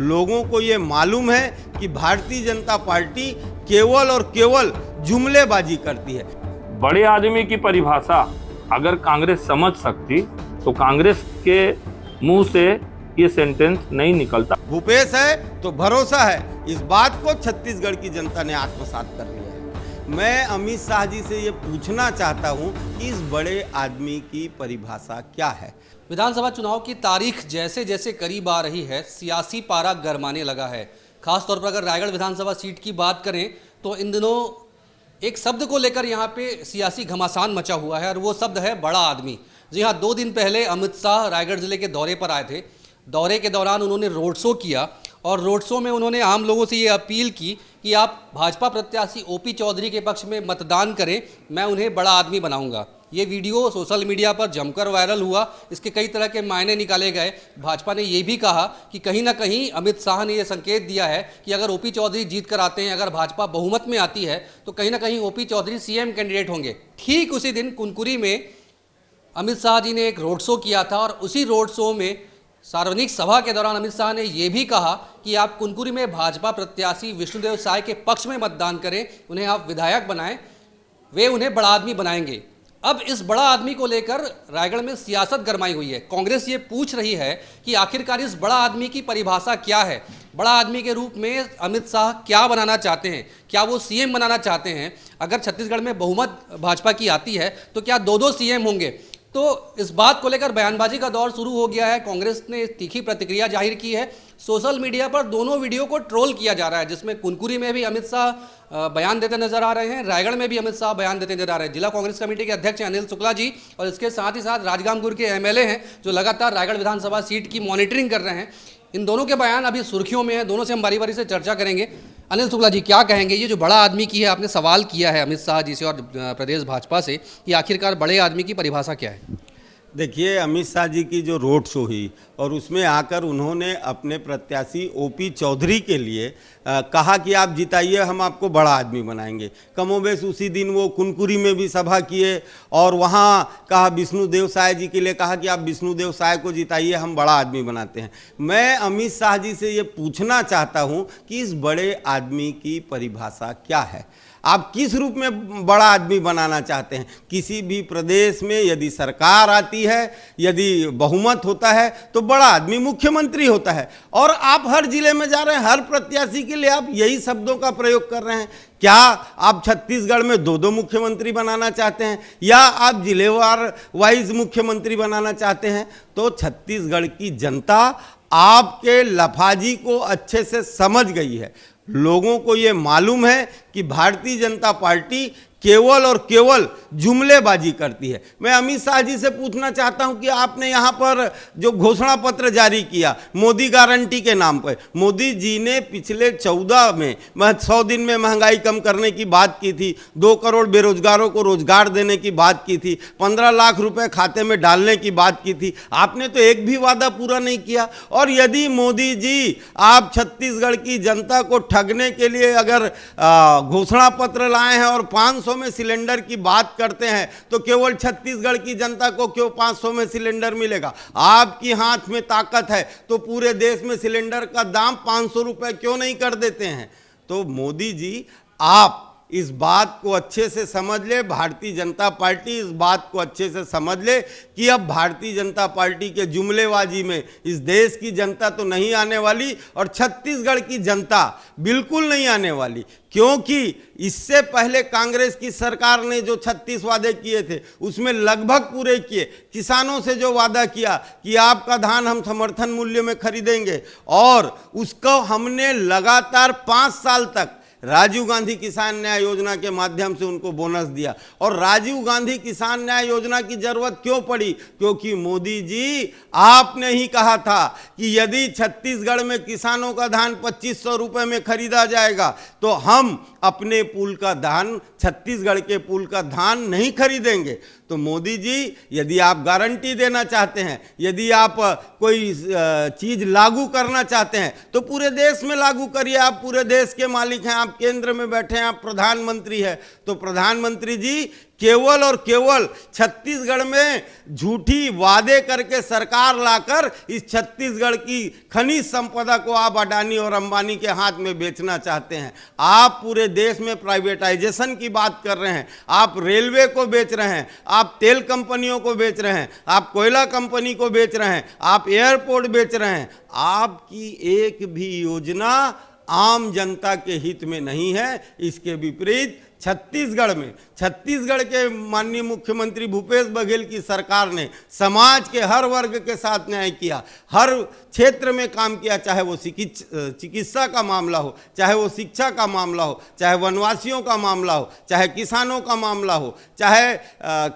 लोगों को ये मालूम है कि भारतीय जनता पार्टी केवल और केवल जुमलेबाजी करती है। बड़े आदमी की परिभाषा अगर कांग्रेस समझ सकती तो कांग्रेस के मुंह से ये सेंटेंस नहीं निकलता। भूपेश है तो भरोसा है, इस बात को छत्तीसगढ़ की जनता ने आत्मसात कर लिया है। मैं अमित शाह जी से ये पूछना चाहता हूँ कि इस बड़े आदमी की परिभाषा क्या है। विधानसभा चुनाव की तारीख जैसे जैसे करीब आ रही है, सियासी पारा गरमाने लगा है। खासतौर पर अगर रायगढ़ विधानसभा सीट की बात करें तो इन दिनों एक शब्द को लेकर यहाँ पे सियासी घमासान मचा हुआ है और वो शब्द है बड़ा आदमी। जी हाँ, 2 दिन पहले अमित शाह रायगढ़ जिले के दौरे पर आए थे। दौरे के दौरान उन्होंने रोड शो किया और रोड शो में उन्होंने आम लोगों से ये अपील की कि आप भाजपा प्रत्याशी ओपी चौधरी के पक्ष में मतदान करें, मैं उन्हें बड़ा आदमी बनाऊंगा। ये वीडियो सोशल मीडिया पर जमकर वायरल हुआ, इसके कई तरह के मायने निकाले गए। भाजपा ने ये भी कहा कि कहीं ना कहीं अमित शाह ने ये संकेत दिया है कि अगर ओपी चौधरी जीत कर आते हैं, अगर भाजपा बहुमत में आती है तो कहीं ना कहीं ओपी चौधरी सीएम कैंडिडेट होंगे। ठीक उसी दिन कुनकुरी में अमित शाह जी ने एक रोड शो किया था और उसी रोड शो में सार्वजनिक सभा के दौरान अमित शाह ने यह भी कहा कि आप कुनकुरी में भाजपा प्रत्याशी विष्णुदेव साय के पक्ष में मतदान करें, उन्हें आप विधायक बनाएं, वे उन्हें बड़ा आदमी बनाएंगे। अब इस बड़ा आदमी को लेकर रायगढ़ में सियासत गरमाई हुई है। कांग्रेस ये पूछ रही है कि आखिरकार इस बड़ा आदमी की परिभाषा क्या है। बड़ा आदमी के रूप में अमित शाह क्या बनाना चाहते हैं? क्या वो सीएम बनाना चाहते हैं? अगर छत्तीसगढ़ में बहुमत भाजपा की आती है तो क्या 2-2 सीएम होंगे? तो इस बात को लेकर बयानबाजी का दौर शुरू हो गया है। कांग्रेस ने तीखी प्रतिक्रिया जाहिर की है। सोशल मीडिया पर दोनों वीडियो को ट्रोल किया जा रहा है, जिसमें कुनकुरी में भी अमित शाह बयान देते नजर आ रहे हैं, रायगढ़ में भी अमित शाह बयान देते नजर आ रहे हैं। जिला कांग्रेस कमेटी के अध्यक्ष अनिल शुक्ला जी और इसके साथ ही साथ राजगामगुर के एमएलए हैं जो लगातार रायगढ़ विधानसभा सीट की मॉनिटरिंग कर रहे हैं। इन दोनों के बयान अभी सुर्खियों में है, दोनों से हम बारी बारी से चर्चा करेंगे। अनिल शुक्ला जी, क्या कहेंगे? ये जो बड़ा आदमी की है, आपने सवाल किया है अमित शाह जी से और प्रदेश भाजपा से कि आखिरकार बड़े आदमी की परिभाषा क्या है? देखिए, अमित शाह जी की जो रोड शो हुई और उसमें आकर उन्होंने अपने प्रत्याशी ओपी चौधरी के लिए कहा कि आप जिताइए, हम आपको बड़ा आदमी बनाएंगे। कमोबेश उसी दिन वो कुनकुरी में भी सभा किए और वहाँ कहा विष्णुदेव साय जी के लिए कहा कि आप विष्णुदेव साय को जिताइए, हम बड़ा आदमी बनाते हैं। मैं अमित शाह जी से ये पूछना चाहता हूँ कि इस बड़े आदमी की परिभाषा क्या है। आप किस रूप में बड़ा आदमी बनाना चाहते हैं? किसी भी प्रदेश में यदि सरकार आती है, यदि बहुमत होता है तो बड़ा आदमी मुख्यमंत्री होता है और आप हर जिले में जा रहे हैं, हर प्रत्याशी के लिए आप यही शब्दों का प्रयोग कर रहे हैं। क्या आप छत्तीसगढ़ में 2-2 मुख्यमंत्री बनाना चाहते हैं या आप जिलेवार वाइज मुख्यमंत्री बनाना चाहते हैं? तो छत्तीसगढ़ की जनता आपके लफाजी को अच्छे से समझ गई है। लोगों को ये मालूम है कि भारतीय जनता पार्टी केवल और केवल जुमलेबाजी करती है। मैं अमित शाह जी से पूछना चाहता हूं कि आपने यहां पर जो घोषणा पत्र जारी किया मोदी गारंटी के नाम पर, मोदी जी ने पिछले 14 में 100 दिन में महंगाई कम करने की बात की थी, 2 करोड़ बेरोजगारों को रोजगार देने की बात की थी, 15 लाख रुपए खाते में डालने की बात की थी। आपने तो एक भी वादा पूरा नहीं किया। और यदि मोदी जी आप छत्तीसगढ़ की जनता को ठगने के लिए अगर घोषणा पत्र लाए हैं और 500 में सिलेंडर की बात करते हैं तो केवल छत्तीसगढ़ की जनता को क्यों 500 में सिलेंडर मिलेगा? आपकी हाथ में ताकत है तो पूरे देश में सिलेंडर का दाम 500 रुपए क्यों नहीं कर देते हैं? तो मोदी जी, आप इस बात को अच्छे से समझ ले, भारतीय जनता पार्टी इस बात को अच्छे से समझ ले कि अब भारतीय जनता पार्टी के जुमलेबाजी में इस देश की जनता तो नहीं आने वाली और छत्तीसगढ़ की जनता बिल्कुल नहीं आने वाली। क्योंकि इससे पहले कांग्रेस की सरकार ने जो 36 वादे किए थे उसमें लगभग पूरे किए। किसानों से जो वादा किया कि आपका धान हम समर्थन मूल्य में खरीदेंगे और उसको हमने लगातार 5 साल तक राजीव गांधी किसान न्याय योजना के माध्यम से उनको बोनस दिया। और राजीव गांधी किसान न्याय योजना की जरूरत क्यों पड़ी? क्योंकि मोदी जी, आपने ही कहा था कि यदि छत्तीसगढ़ में किसानों का धान 2500 रुपये में खरीदा जाएगा तो हम अपने पूल का धान, छत्तीसगढ़ के पूल का धान नहीं खरीदेंगे। तो मोदी जी, यदि आप गारंटी देना चाहते हैं, यदि आप कोई चीज़ लागू करना चाहते हैं तो पूरे देश में लागू करिए। आप पूरे देश के मालिक हैं, आप आप केंद्र में बैठे हैं, आप प्रधानमंत्री है, तो प्रधानमंत्री जी केवल और केवल छत्तीसगढ़ में झूठी वादे करके सरकार लाकर इस छत्तीसगढ़ की खनिज संपदा को आप अडानी और अंबानी के हाथ में बेचना चाहते हैं। आप पूरे देश में प्राइवेटाइजेशन की बात कर रहे हैं, आप रेलवे को बेच रहे हैं, आप तेल कंपनियों को बेच रहे हैं, आप कोयला कंपनी को बेच रहे हैं, आप एयरपोर्ट बेच रहे हैं। आपकी एक भी योजना आम जनता के हित में नहीं है। इसके विपरीत छत्तीसगढ़ के माननीय मुख्यमंत्री भूपेश बघेल की सरकार ने समाज के हर वर्ग के साथ न्याय किया, हर क्षेत्र में काम किया, चाहे वो चिकित्सा का मामला हो, चाहे वो शिक्षा का मामला हो, चाहे वनवासियों का मामला हो, चाहे किसानों का मामला हो, चाहे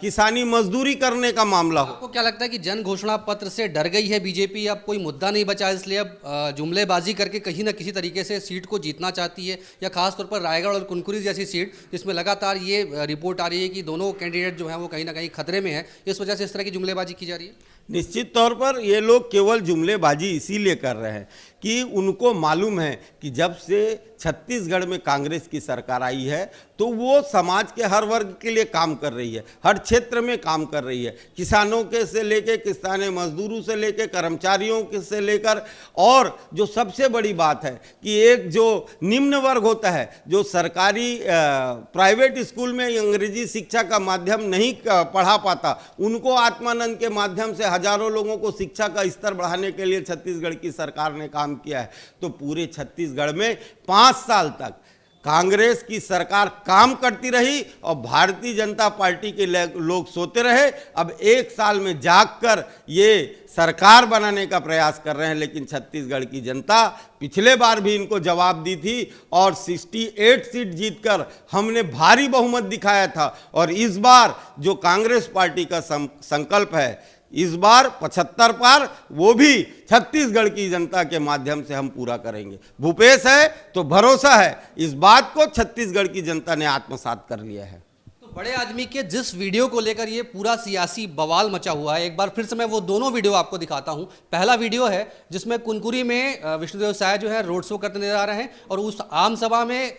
किसानी मजदूरी करने का मामला हो। आपको क्या लगता है कि जन घोषणा पत्र से डर गई है बीजेपी, अब कोई मुद्दा नहीं बचा इसलिए अब जुमलेबाजी करके कहीं ना किसी तरीके से सीट को जीतना चाहती है, या खासतौर पर रायगढ़ और कुनकुरी जैसी सीट जिसमें लगातार ये रिपोर्ट आ रही है कि दोनों कैंडिडेट जो हैं वो कहीं ना कहीं खतरे में है, इस वजह से इस तरह की जुमलेबाजी की जा रही है? निश्चित तौर पर ये लोग केवल जुमलेबाजी इसीलिए कर रहे हैं कि उनको मालूम है कि जब से छत्तीसगढ़ में कांग्रेस की सरकार आई है तो वो समाज के हर वर्ग के लिए काम कर रही है, हर क्षेत्र में काम कर रही है, किसानों के से लेकर किसाने मजदूरों से लेकर कर्मचारियों के से लेकर, और जो सबसे बड़ी बात है कि एक जो निम्न वर्ग होता है, जो सरकारी प्राइवेट स्कूल में अंग्रेजी शिक्षा का माध्यम नहीं पढ़ा पाता, उनको आत्मानंद के माध्यम से हजारों लोगों को शिक्षा का स्तर बढ़ाने के लिए छत्तीसगढ़ की सरकार ने काम किया है। तो पूरे छत्तीसगढ़ में 5 साल तक कांग्रेस की सरकार काम करती रही और भारतीय जनता पार्टी के लोग सोते रहे। अब 1 साल में जागकर ये सरकार बनाने का प्रयास कर रहे हैं, लेकिन छत्तीसगढ़ की जनता पिछले बार भी इनको जवाब दी थी और 68 सीट जीतकर हमने भारी बहुमत दिखाया था। और इस बार जो कांग्रेस पार्टी का संकल्प है, इस बार 75 पार, वो भी छत्तीसगढ़ की जनता के माध्यम से हम पूरा करेंगे। भूपेश है तो भरोसा है, इस बात को छत्तीसगढ़ की जनता ने आत्मसात कर लिया है। तो बड़े आदमी के जिस वीडियो को लेकर ये पूरा सियासी बवाल मचा हुआ है, एक बार फिर से मैं वो दोनों वीडियो आपको दिखाता हूं। पहला वीडियो है जिसमें कुनकुरी में विष्णुदेव साय जो है रोड शो करते नजर आ रहे हैं, और उस आम सभा में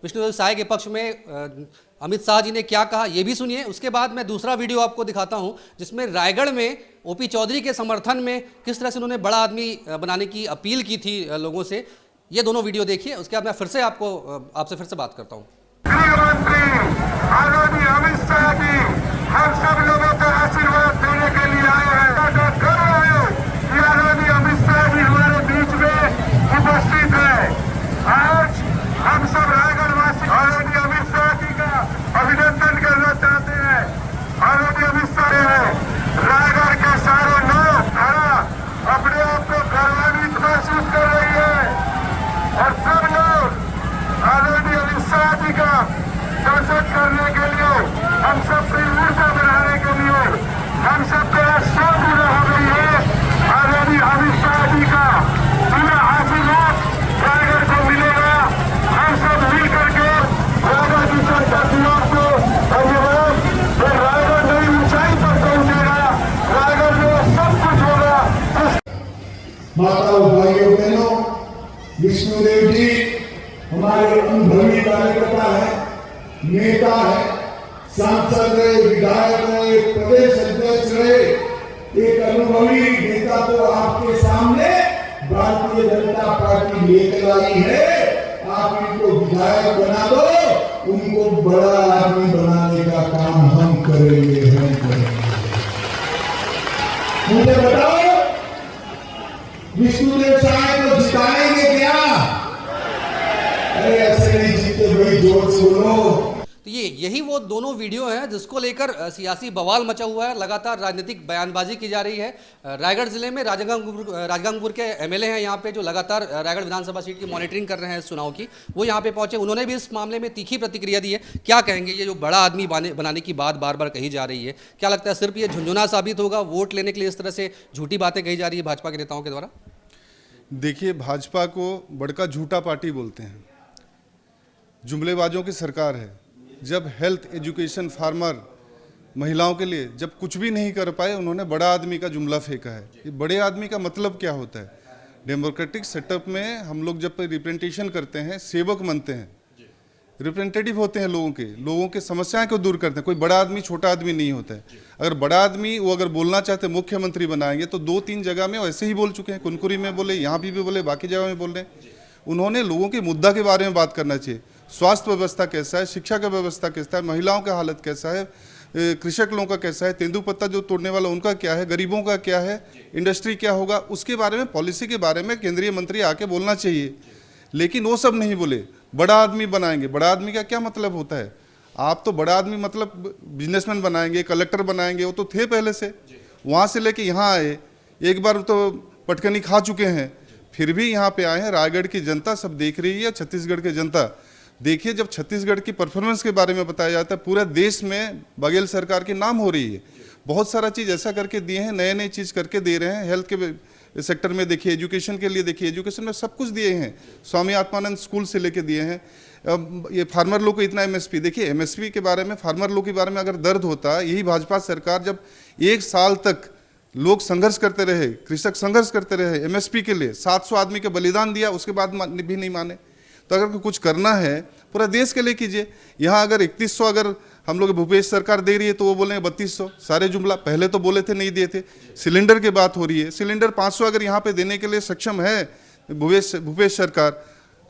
विष्णुदेव साय के पक्ष में अमित शाह जी ने क्या कहा ये भी सुनिए। उसके बाद मैं दूसरा वीडियो आपको दिखाता हूं जिसमें रायगढ़ में ओपी चौधरी के समर्थन में किस तरह से उन्होंने बड़ा आदमी बनाने की अपील की थी लोगों से। ये दोनों वीडियो देखिए, उसके बाद मैं फिर से आपसे फिर से बात करता हूं। गृहमंत्री आदरणीय अमित शाह जी हम सब लोगों का आशीर्वाद देने के लिए आए हैं। गर्व है कि आदरणीय अमित शाह जी हमारे बीच में उपस्थित है। आज हम सब रायगढ़ वासी आदरणीय अमित शाह जी का अभिनंदन करना चाहते हैं। आदरणीय अमित शाह रायगढ़ के सारे लोग अपने आप को गौरवान्वित महसूस कर रही है और सब लोग आदरणीय अमित शाह जी का दर्शन करने के लिए, हम सब की ऊर्जा बढ़ाने के लिए, हम सब का सब पूरा हो गई है। आदरणीय अमित शाह जी का पूरा आशीर्वाद रायगढ़ को मिलेगा। हम सब मिल करके रायगढ़ की संस्कृतियों को धन्यवाद। रायगढ़ नई ऊंचाई पर पहुंचेगा, रायगढ़ में सब कुछ होगा। माताओं, भाइयों, बहनों, विष्णुदेव जी हमारे अनुभवी कार्यकर्ता है, नेता है, सांसद रहे, विधायक रहे, प्रदेश अध्यक्ष रहे। एक अनुभवी नेता तो आपके सामने भारतीय जनता पार्टी लेकर आई है। आप इनको विधायक बना दो, उनको बड़ा आदमी बनाने का काम हम करेंगे, हम करेंगे। मुझे बताओ, विष्णुदेव साय को जिताएंगे क्या? अरे ऐसे नहीं जीते भाई, जोर से बोलो। तो यही वो दोनों वीडियो हैं जिसको लेकर सियासी बवाल मचा हुआ है, लगातार राजनीतिक बयानबाजी की जा रही है। रायगढ़ जिले में राजगंगपुर के एमएलए हैं यहाँ पे, जो लगातार रायगढ़ विधानसभा सीट की मॉनिटरिंग कर रहे हैं इस चुनाव की, वो यहाँ पे पहुंचे। उन्होंने भी इस मामले में तीखी प्रतिक्रिया दी है। क्या कहेंगे, ये जो बड़ा आदमी बनाने की बात बार बार कही जा रही है, क्या लगता है सिर्फ ये झुंझुना साबित होगा, वोट लेने के लिए इस तरह से झूठी बातें कही जा रही है भाजपा के नेताओं के द्वारा? देखिए, भाजपा को बड़का झूठा पार्टी बोलते हैं, जुमलेबाजों की सरकार है। जब हेल्थ, एजुकेशन, फार्मर, महिलाओं के लिए जब कुछ भी नहीं कर पाए, उन्होंने बड़ा आदमी का जुमला फेंका है। ये बड़े आदमी का मतलब क्या होता है? डेमोक्रेटिक सेटअप में हम लोग जब रिप्रेजेंटेशन करते हैं, सेवक बनते हैं, रिप्रेजेंटेटिव होते हैं लोगों के समस्याएं को दूर करते हैं। कोई बड़ा आदमी छोटा आदमी नहीं होता है। अगर बड़ा आदमी वो अगर बोलना चाहते हैं मुख्यमंत्री बनाएंगे तो 2-3 जगह में वैसे ही बोल चुके हैं। कुनकुरी में बोले, यहाँ भी बोले, बाकी जगह में बोल रहे हैं। उन्होंने लोगों के मुद्दा के बारे में बात करना चाहिए। स्वास्थ्य व्यवस्था कैसा है, शिक्षा का व्यवस्था कैसा है, महिलाओं का हालत कैसा है, कृषक लोगों का कैसा है, तेंदुपत्ता जो तोड़ने वाला उनका क्या है, गरीबों का क्या है, इंडस्ट्री क्या होगा, उसके बारे में, पॉलिसी के बारे में केंद्रीय मंत्री आके बोलना चाहिए। लेकिन वो सब नहीं बोले। बड़ा आदमी बनाएंगे, बड़ा आदमी का क्या मतलब होता है? आप तो बड़ा आदमी मतलब बिजनेसमैन बनाएंगे, कलेक्टर बनाएंगे, वो तो थे पहले से। वहाँ से लेके यहाँ आए, एक बार तो पटकनी खा चुके हैं, फिर भी यहाँ पे आए हैं। रायगढ़ की जनता सब देख रही है, छत्तीसगढ़ की जनता। देखिए, जब छत्तीसगढ़ की परफॉर्मेंस के बारे में बताया जाता है, पूरे देश में बघेल सरकार की नाम हो रही है। बहुत सारा चीज़ ऐसा करके दिए हैं, नए नए चीज़ करके दे रहे हैं। हेल्थ के सेक्टर में देखिए, एजुकेशन के लिए देखिए, एजुकेशन में सब कुछ दिए हैं। स्वामी आत्मानंद स्कूल से लेके दिए हैं। अब ये फार्मर लो को इतना एमएसपी, देखिए एमएसपी के बारे में, फार्मर लो के बारे में अगर दर्द होता, यही भाजपा सरकार जब 1 साल तक लोग संघर्ष करते रहे, कृषक संघर्ष करते रहे एमएसपी के लिए, 700 आदमी के बलिदान दिया, उसके बाद भी नहीं माने। तो अगर कुछ करना है पूरा देश के लिए कीजिए। यहाँ अगर 3100 अगर हम लोग भूपेश सरकार दे रही है तो वो बोले 3200, सारे जुमला। पहले तो बोले थे नहीं दिए थे। सिलेंडर की बात हो रही है, सिलेंडर 500 अगर यहाँ पे देने के लिए सक्षम है भूपेश सरकार,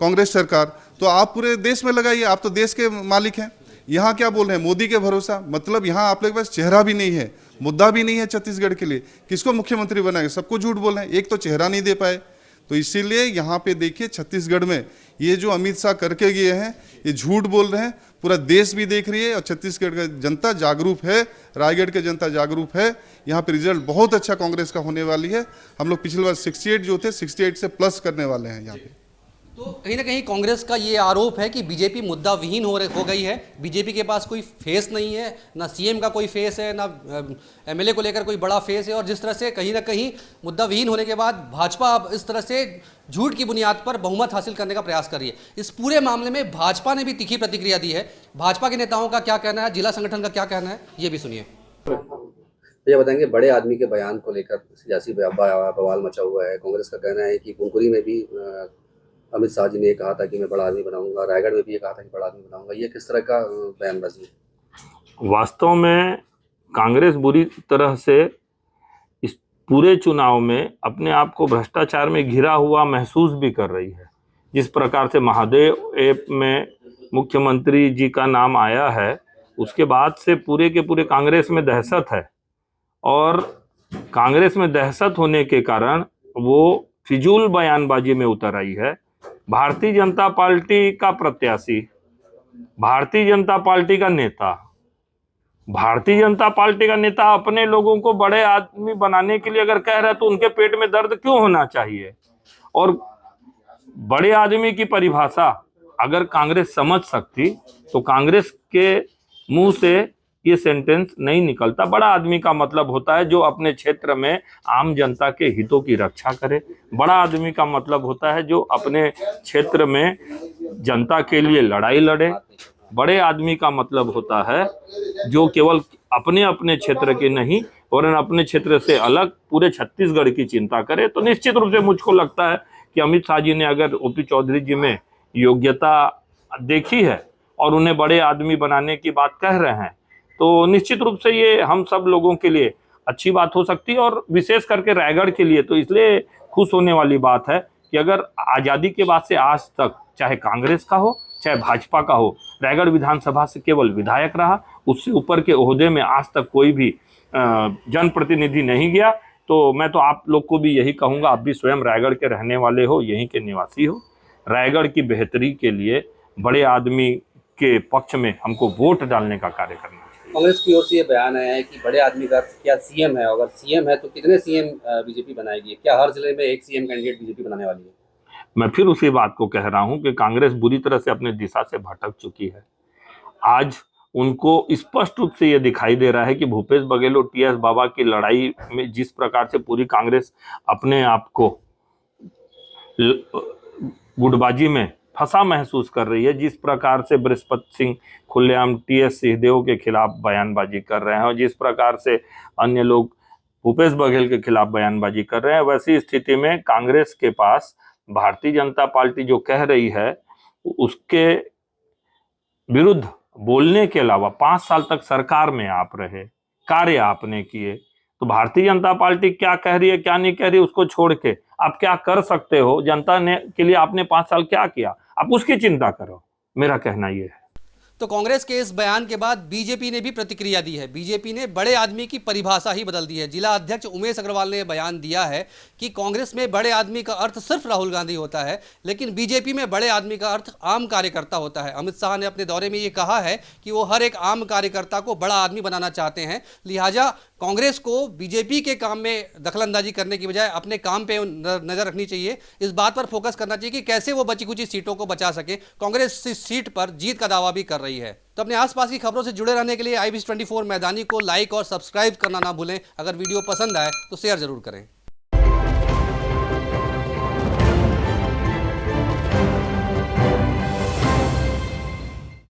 कांग्रेस सरकार, तो आप पूरे देश में लगाइए। आप तो देश के मालिक हैं। यहाँ क्या बोल रहे हैं, मोदी के भरोसा, मतलब यहाँ आप लोग के पास चेहरा भी नहीं है, मुद्दा भी नहीं है छत्तीसगढ़ के लिए। किसको मुख्यमंत्री बनाएंगे? सबको झूठ बोल रहे हैं, एक तो चेहरा नहीं दे पाए। तो इसीलिए यहाँ पे देखिए, छत्तीसगढ़ में ये जो अमित शाह करके गए हैं, ये झूठ बोल रहे हैं। पूरा देश भी देख रही है और छत्तीसगढ़ का जनता जागरूक है, रायगढ़ की जनता जागरूक है। यहाँ पे रिजल्ट बहुत अच्छा कांग्रेस का होने वाली है। हम लोग पिछले बार 68 जो थे, 68 से प्लस करने वाले हैं यहाँ पे। तो कहीं ना कहीं कांग्रेस का ये आरोप है कि बीजेपी मुद्दा विहीन हो गई है। बीजेपी के पास कोई फेस नहीं है, ना सीएम का कोई फेस है, ना एमएलए को लेकर कोई बड़ा फेस है। और जिस तरह से कहीं ना कहीं मुद्दा विहीन होने के बाद भाजपा अब इस तरह से झूठ की बुनियाद पर बहुमत हासिल करने का प्रयास कर रही है। इस पूरे मामले में भाजपा ने भी तीखी प्रतिक्रिया दी है। भाजपा के नेताओं का क्या कहना है, जिला संगठन का क्या कहना है, ये भी सुनिए। ये बताएंगे, बड़े आदमी के बयान को लेकर सियासी बवाल मचा हुआ है। कांग्रेस का कहना है कि कुनकुरी में भी अमित शाह जी ने कहा था कि मैं बड़ा आदमी बनाऊंगा, रायगढ़ में भी ये कहा था कि बड़ा आदमी बनाऊंगा। ये किस तरह का बयानबाजी है? वास्तव में कांग्रेस बुरी तरह से इस पूरे चुनाव में अपने आप को भ्रष्टाचार में घिरा हुआ महसूस भी कर रही है। जिस प्रकार से महादेव ऐप में मुख्यमंत्री जी का नाम आया है, उसके बाद से पूरे के पूरे कांग्रेस में दहशत है। और कांग्रेस में दहशत होने के कारण वो फिजूल बयानबाजी में उतर आई है। भारतीय जनता पार्टी का प्रत्याशी, भारतीय जनता पार्टी का नेता, भारतीय जनता पार्टी का नेता अपने लोगों को बड़े आदमी बनाने के लिए अगर कह रहा है तो उनके पेट में दर्द क्यों होना चाहिए? और बड़े आदमी की परिभाषा अगर कांग्रेस समझ सकती तो कांग्रेस के मुंह से ये सेंटेंस नहीं निकलता। बड़ा आदमी का मतलब होता है जो अपने क्षेत्र में आम जनता के हितों की रक्षा करे। बड़ा आदमी का मतलब होता है जो अपने क्षेत्र में जनता के लिए लड़ाई लड़े। बड़े आदमी का मतलब होता है जो केवल अपने अपने क्षेत्र के नहीं और अपने क्षेत्र से अलग पूरे छत्तीसगढ़ की चिंता करे। तो निश्चित रूप से मुझको लगता है कि अमित शाह जी ने अगर ओपी चौधरी जी में योग्यता देखी है और उन्हें बड़े आदमी बनाने की बात कह रहे हैं, तो निश्चित रूप से ये हम सब लोगों के लिए अच्छी बात हो सकती है। और विशेष करके रायगढ़ के लिए तो इसलिए खुश होने वाली बात है कि अगर आज़ादी के बाद से आज तक चाहे कांग्रेस का हो चाहे भाजपा का हो, रायगढ़ विधानसभा से केवल विधायक रहा, उससे ऊपर के ओहदे में आज तक कोई भी जनप्रतिनिधि नहीं गया। तो मैं तो आप लोग को भी यही कहूँगा, आप भी स्वयं रायगढ़ के रहने वाले हो, यहीं के निवासी हो, रायगढ़ की बेहतरी के लिए बड़े आदमी के पक्ष में हमको वोट डालने का कार्य करना है। कांग्रेस की ओर से ये बयान आया है कि बड़े आदमी का क्या सीएम है, अगर सीएम है तो कितने सीएम बीजेपी बनाएगी? क्या हर जिले में एक सीएम कैंडिडेट बीजेपी बनाने वाली है? मैं फिर उसी बात को कह रहा हूं कि कांग्रेस बुरी तरह से अपने दिशा से भटक चुकी है। आज उनको स्पष्ट रूप से यह दिखाई दे रहा है कि भूपेश बघेल और टीएस बाबा की लड़ाई में जिस प्रकार से पूरी कांग्रेस अपने आप को गुटबाजी में फंसा महसूस कर रही है, जिस प्रकार से बृहस्पति सिंह खुलेआम टीएस सिंहदेव के खिलाफ बयानबाजी कर रहे हैं और जिस प्रकार से अन्य लोग भूपेश बघेल के खिलाफ बयानबाजी कर रहे हैं, वैसी स्थिति में कांग्रेस के पास भारतीय जनता पार्टी जो कह रही है उसके विरुद्ध बोलने के अलावा 5 साल तक सरकार में आप रहे, कार्य आपने किए, तो भारतीय जनता पार्टी क्या कह रही है क्या नहीं कह रही है उसको छोड़ के आप क्या कर सकते हो, जनता ने के लिए आपने 5 साल क्या किया, आप उसकी चिंता करो। मेरा कहना यह है। तो कांग्रेस के इस बयान के बाद बीजेपी ने भी प्रतिक्रिया दी है। बीजेपी ने बड़े आदमी की परिभाषा ही बदल दी है। जिला अध्यक्ष उमेश अग्रवाल ने बयान दिया है कि कांग्रेस में बड़े आदमी का अर्थ सिर्फ राहुल गांधी होता है, लेकिन बीजेपी में बड़े आदमी का अर्थ आम कार्यकर्ता होता है। अमित शाह ने अपने दौरे में ये कहा है कि वो हर एक आम कार्यकर्ता को बड़ा आदमी बनाना चाहते हैं, लिहाजा कांग्रेस को बीजेपी के काम में दखलंदाजी करने की बजाय अपने काम पे नजर रखनी चाहिए। इस बात पर फोकस करना चाहिए कि कैसे वो बची कुची सीटों को बचा सके। कांग्रेस इस सीट पर जीत का दावा भी कर रही है। तो अपने आसपास की खबरों से जुड़े रहने के लिए IBC 24 मैदानी को लाइक और सब्सक्राइब करना ना भूलें। अगर वीडियो पसंद आए तो शेयर जरूर करें।